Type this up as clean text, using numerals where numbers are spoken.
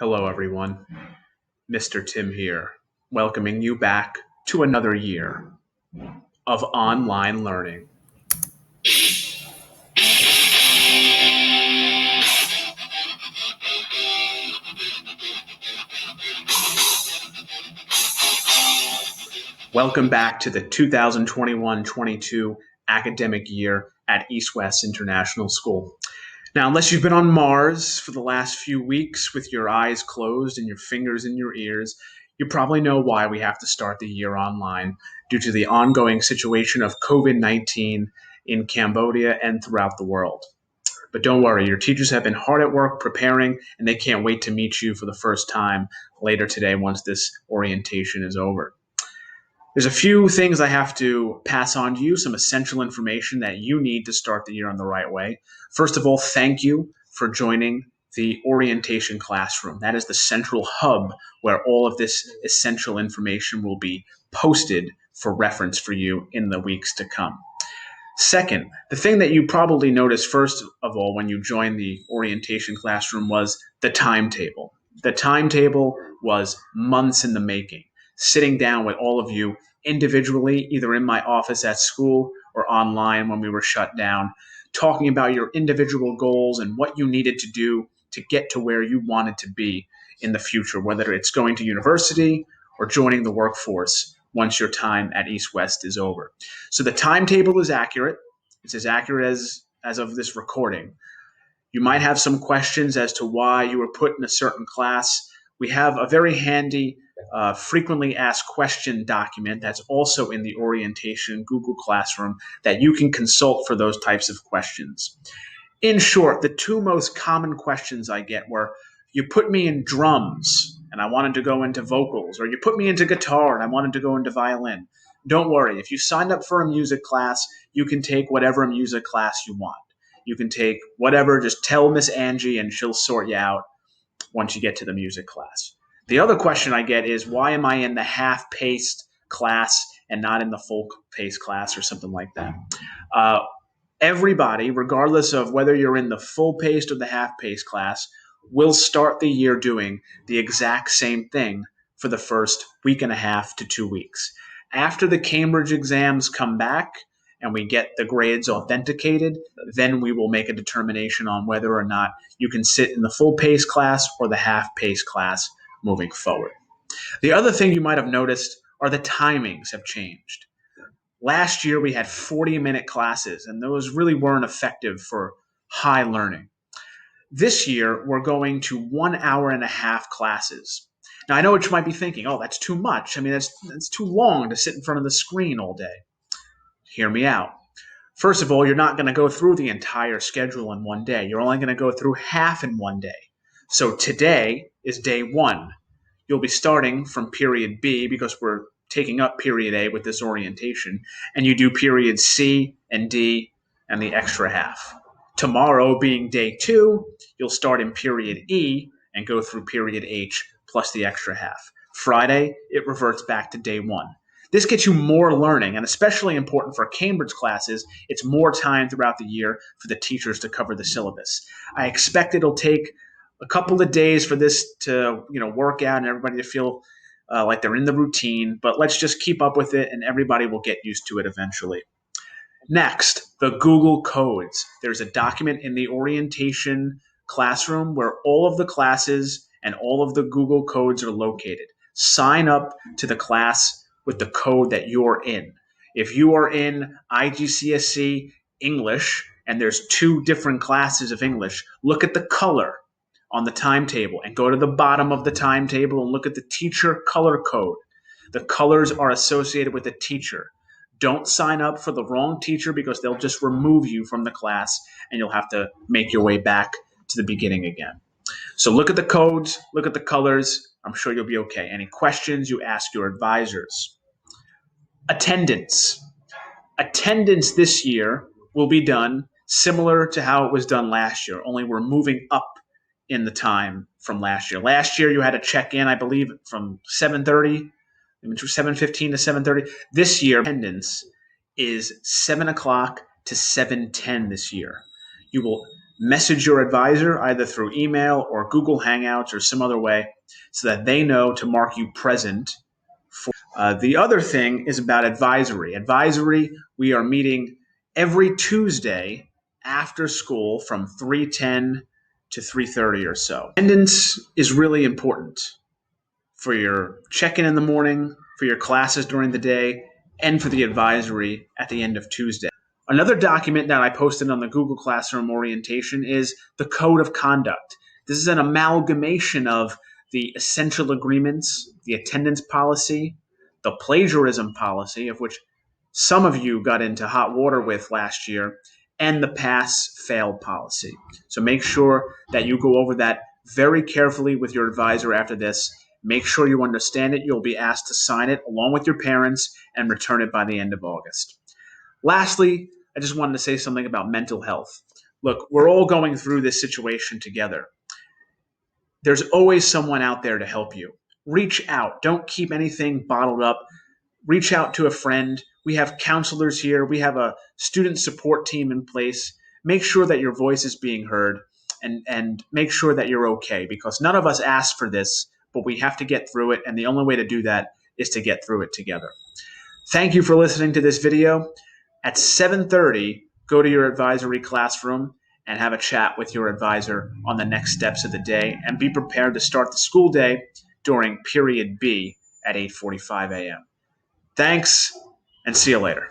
Hello, everyone. Mr. Tim here, welcoming you back to another year of online learning. Welcome back to the 2021-22 academic year at EastWest International School. Now, unless you've been on Mars for the last few weeks with your eyes closed and your fingers in your ears, you probably know why we have to start the year online due to the ongoing situation of COVID-19 in Cambodia and throughout the world. But don't worry, your teachers have been hard at work preparing, and they can't wait to meet you for the first time later today once this orientation is over. There's a few things I have to pass on to you, some essential information that you need to start the year in the right way. First of all, thank you for joining the orientation classroom. That is the central hub where all of this essential information will be posted for reference for you in the weeks to come. Second, the thing that you probably noticed first of all when you joined the orientation classroom was the timetable. The timetable was months in the making, sitting down with all of you individually, either in my office at school or online when we were shut down, talking about your individual goals and what you needed to do to get to where you wanted to be in the future, whether it's going to university or joining the workforce once your time at East West is over. So the timetable is accurate. It's as accurate as of this recording. You might have some questions as to why you were put in a certain class. We have a very handy frequently asked question document that's also in the orientation Google Classroom that you can consult for those types of questions. In short, the two most common questions I get were, you put me in drums and I wanted to go into vocals, or you put me into guitar and I wanted to go into violin. Don't worry, if you signed up for a music class, you can take whatever music class you want. You can take whatever, just tell Miss Angie and she'll sort you out once you get to the music class. The other question I get is, why am I in the half-paced class and not in the full-paced class or something like that? Everybody, regardless of whether you're in the full-paced or the half-paced class, will start the year doing the exact same thing for the first week and a half to 2 weeks. After the Cambridge exams come back and we get the grades authenticated, then we will make a determination on whether or not you can sit in the full-paced class or the half-paced class moving forward. The other thing you might have noticed are the timings have changed. Last year we had 40-minute classes, and those really weren't effective for high learning. This year we're going to 1 hour and a half classes. Now I know what you might be thinking, oh, that's too much. I mean, that's too long to sit in front of the screen all day. Hear me out. First of all, you're not going to go through the entire schedule in one day. You're only going to go through half in one day. So today is day one. You'll be starting from period B because we're taking up period A with this orientation, and you do period C and D and the extra half. Tomorrow, being day two, you'll start in period E and go through period H plus the extra half. Friday, it reverts back to day one. This gets you more learning, and especially important for Cambridge classes, it's more time throughout the year for the teachers to cover the syllabus. I expect it'll take a couple of days for this to work out and everybody to feel like they're in the routine, but let's just keep up with it and everybody will get used to it eventually. Next, the Google codes. There's a document in the orientation classroom where all of the classes and all of the Google codes are located. Sign up to the class with the code that you're in. If you are in IGCSE English and there's two different classes of English, look at the color on the timetable and go to the bottom of the timetable and look at the teacher color code. The colors are associated with the teacher. Don't sign up for the wrong teacher because they'll just remove you from the class and you'll have to make your way back to the beginning again. So look at the codes, look at the colors. I'm sure you'll be okay. Any questions, you ask your advisors. Attendance. Attendance this year will be done similar to how it was done last year, only we're moving up in the time from last year. Last year you had to check in, I believe, from 7:30, 7:15 to 7:30. This year, attendance is 7 o'clock to 7:10 this year. You will message your advisor either through email or Google Hangouts or some other way so that they know to mark you present. The other thing is about advisory. Advisory, we are meeting every Tuesday after school from 3:10 to 3:30 or so. Attendance is really important for your check-in in the morning, for your classes during the day, and for the advisory at the end of Tuesday. Another document that I posted on the Google Classroom orientation is the Code of Conduct. This is an amalgamation of the essential agreements, the attendance policy, the plagiarism policy, of which some of you got into hot water with last year, and the pass-fail policy. So make sure that you go over that very carefully with your advisor after this. Make sure you understand it. You'll be asked to sign it along with your parents and return it by the end of August. Lastly, I just wanted to say something about mental health. Look, we're all going through this situation together. There's always someone out there to help you. Reach out. Don't keep anything bottled up. Reach out to a friend. We have counselors here. We have a student support team in place. Make sure that your voice is being heard and make sure that you're okay, because none of us asked for this, but we have to get through it, and the only way to do that is to get through it together. Thank you for listening to this video. At 7:30, go to your advisory classroom and have a chat with your advisor on the next steps of the day, and be prepared to start the school day during period B at 8:45 a.m. Thanks, and see you later.